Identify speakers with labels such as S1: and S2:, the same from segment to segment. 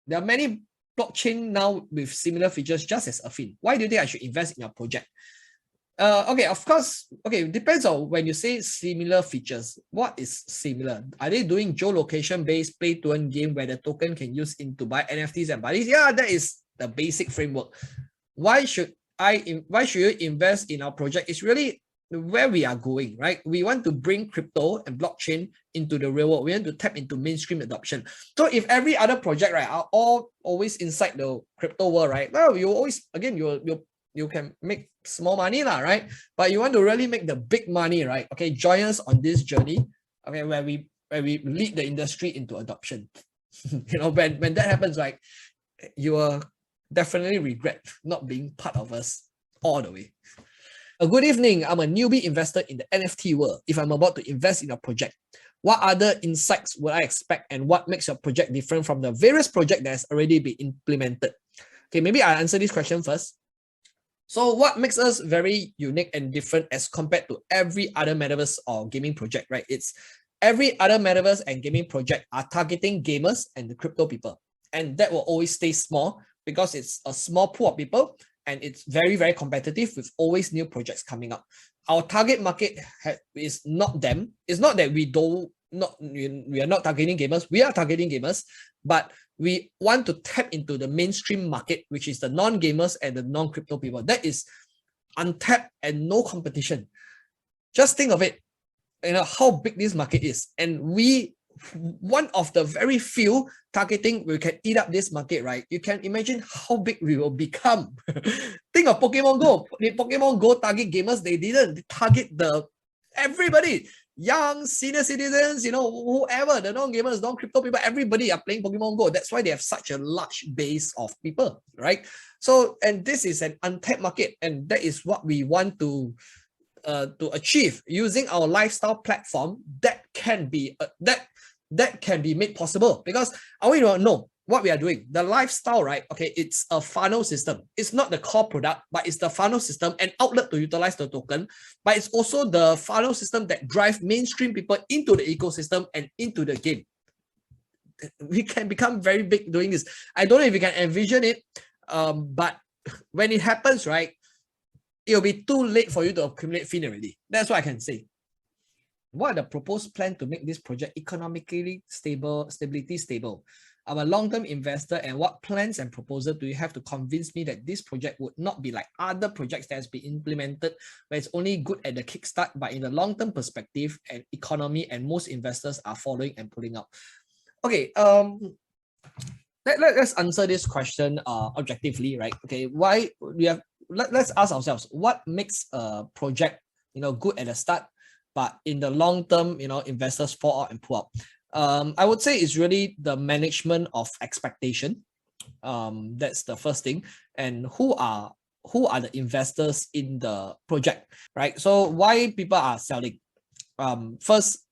S1: There are many blockchain now with similar features just as Affyn. Why do you think I should invest in your project? Okay, of course, okay, it depends on when you say similar features. What is similar? Are they doing geolocation-based play-to-earn game where the token can use to buy NFTs and buddies? Yeah, that is the basic framework. Why should you invest in our project? It's really where we are going, right? We want to bring crypto and blockchain into the real world. We want to tap into mainstream adoption. So if every other project, right, are all always inside the crypto world, right? Well, you always, again, you can make small money, right? But you want to really make the big money, right? Okay, join us on this journey, okay, where we lead the industry into adoption. When that happens, right, you will definitely regret not being part of us all the way. A good evening. I'm a newbie investor in the NFT world. If I'm about to invest in a project, what other insights would I expect, and what makes your project different from the various projects that has already been implemented? Okay, maybe I'll answer this question first. So what makes us very unique and different as compared to every other metaverse or gaming project, right? It's every other metaverse and gaming project are targeting gamers and the crypto people. And that will always stay small because it's a small pool of people and it's very, very competitive with always new projects coming up. Our target market is not them. It's not that we are not targeting gamers. We are targeting gamers, but we want to tap into the mainstream market, which is the non-gamers and the non-crypto people. That is untapped and no competition. Just think of it, how big this market is. And we, one of the very few targeting, we can eat up this market, right? You can imagine how big we will become. Think of Pokemon Go. Pokemon Go target gamers, they didn't target everybody. Young, senior citizens, whoever, the non-gamers, non-crypto people, everybody are playing Pokemon Go. That's why they have such a large base of people, right? So, and this is an untapped market, and that is what we want to achieve using our lifestyle platform that can be made possible. Because I want you to know what we are doing. The lifestyle, right? Okay, it's a funnel system. It's not the core product, but it's the funnel system and outlet to utilize the token. But it's also the funnel system that drives mainstream people into the ecosystem and into the game. We can become very big doing this. I don't know if you can envision it, but when it happens, right, it'll be too late for you to accumulate fin already. That's what I can say. What are the proposed plans to make this project economically stable? I'm a long-term investor, and what plans and proposals do you have to convince me that this project would not be like other projects that has been implemented, where it's only good at the kickstart, but in the long-term perspective and economy, and most investors are following and pulling out? Okay, let's answer this question objectively, right? Okay, why we have let's ask ourselves, what makes a project good at the start, but in the long term, investors fall out and pull out? I would say it's really the management of expectation. That's the first thing. And who are the investors in the project, right? So why people are selling? First,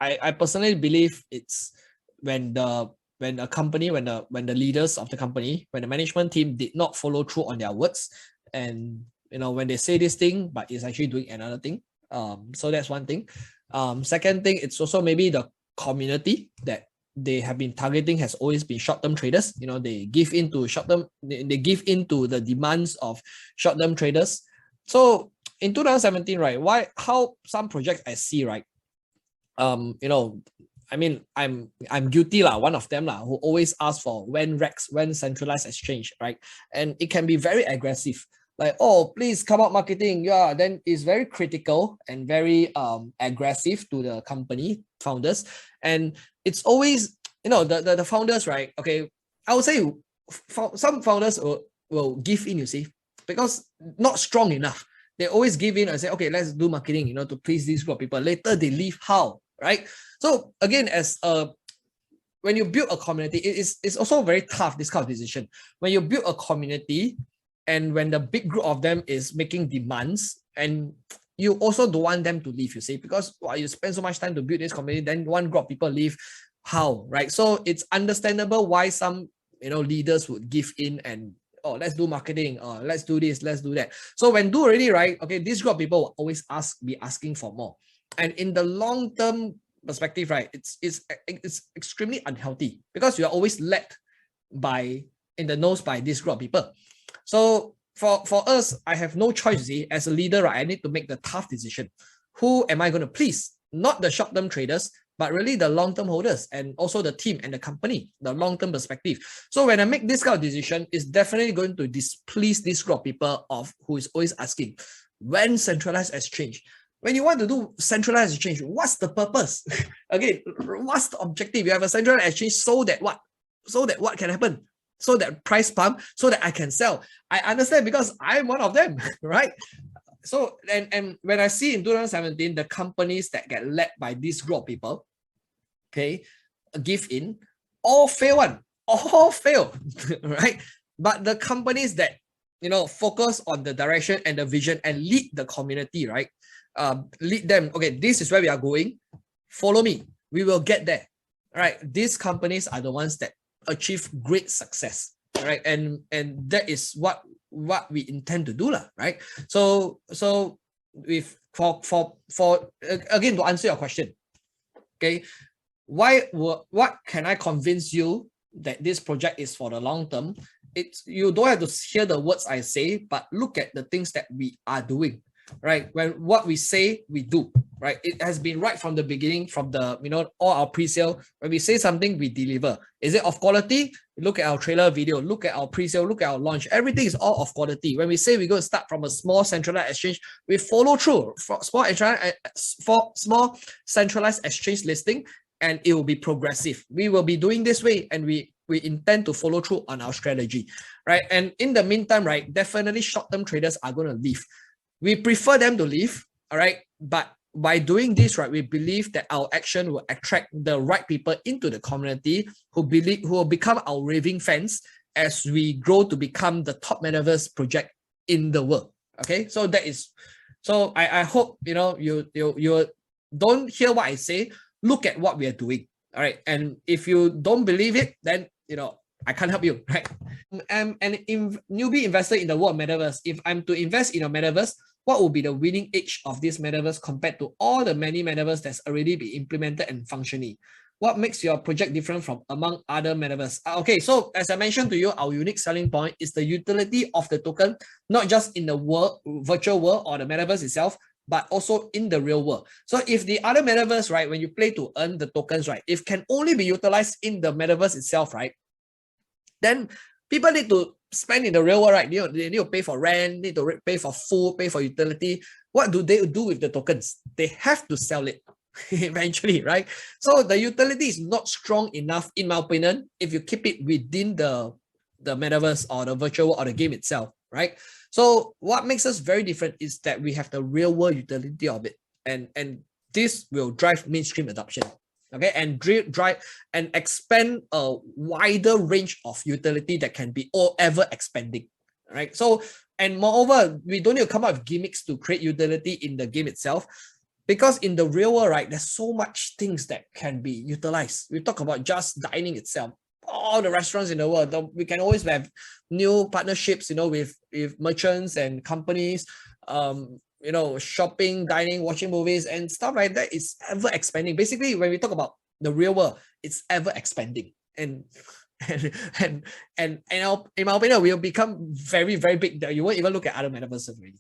S1: I personally believe it's when the leaders of the company, when the management team did not follow through on their words, and when they say this thing but it's actually doing another thing. So that's one thing. Second thing, it's also maybe the community that they have been targeting has always been short-term traders. They give into short-term, they give into the demands of short-term traders. So in 2017, right, how some projects I see, right, I mean, I'm guilty one of them who always ask for when centralized exchange, right? And it can be very aggressive. Like, oh, please come out marketing. Yeah, then it's very critical and very aggressive to the company founders. And it's always, the founders, right? Okay, I would say some founders will give in, you see, because not strong enough. They always give in and say, okay, let's do marketing, to please these group of people. Later they leave. How, right? So again, when you build a community, it's also very tough, this kind of decision. When you build a community, and when the big group of them is making demands, and you also don't want them to leave, you see, because you spend so much time to build this community, then one group of people leave. How, right? So it's understandable why some leaders would give in and, oh, let's do marketing, let's do this, let's do that. So when do already, right, okay, this group of people will always be asking for more. And in the long term perspective, right, it's extremely unhealthy, because you are always led in the nose by this group of people. So for us, I have no choice. See, as a leader, right, I need to make the tough decision. Who am I going to please? Not the short-term traders, but really the long-term holders and also the team and the company, the long-term perspective. So when I make this kind of decision, it's definitely going to displease this group of people who is always asking, when centralized exchange? When you want to do centralized exchange, what's the purpose? Again, what's the objective? You have a centralized exchange so that what? So that what can happen? So that price pump, so that I can sell. I understand because I'm one of them, right? So, and when I see in 2017, the companies that get led by this group of people, okay, give in, all fail, right? But the companies that, focus on the direction and the vision and lead the community, right? Lead them, okay, this is where we are going. Follow me, we will get there, right? These companies are the ones that achieve great success, right? And that is what we intend to do, right? So if for again, to answer your question, okay, what can I convince you that this project is for the long term? You don't have to hear the words I say, but look at the things that we are doing, right? When what we say, we do, right? It has been right from the beginning, from the, all our pre-sale. When we say something, we deliver. Is it of quality? Look at our trailer video, look at our pre-sale, look at our launch. Everything is all of quality. When we say we're going to start from a small centralized exchange, we follow through for small centralized exchange listing, and it will be progressive. We will be doing this way, and we intend to follow through on our strategy, right? And in the meantime, right, definitely short-term traders are going to leave. We prefer them to leave, all right? But by doing this, right, we believe that our action will attract the right people into the community who will become our raving fans as we grow to become the top metaverse project in the world. Okay, so that is, so I hope you don't hear what I say. Look at what we are doing, all right? And if you don't believe it, then I can't help you, right? I'm an newbie investor in the world of metaverse. If I'm to invest in a metaverse, what will be the winning edge of this metaverse compared to all the many metaverse that's already been implemented and functioning? What makes your project different from among other metaverse? Okay, so as I mentioned to you, our unique selling point is the utility of the token, not just in the virtual world or the metaverse itself, but also in the real world. So if the other metaverse, right, when you play to earn the tokens, right, if can only be utilized in the metaverse itself, right, then people need to spend in the real world, right? They need to pay for rent, need to pay for food, pay for utility. What do they do with the tokens? They have to sell it eventually, right? So the utility is not strong enough, in my opinion, if you keep it within the metaverse or the virtual world or the game itself, right? So what makes us very different is that we have the real world utility of it, and this will drive mainstream adoption. Okay, and drive and expand a wider range of utility that can be ever expanding, right? So, and moreover, we don't need to come up with gimmicks to create utility in the game itself, because in the real world, right, there's so much things that can be utilized. We talk about just dining itself, all the restaurants in the world. We can always have new partnerships, with merchants and companies. Shopping, dining, watching movies, and stuff like that is ever expanding. Basically, when we talk about the real world, it's ever expanding, and in my opinion, we'll become very, very big that you won't even look at other metaverses already.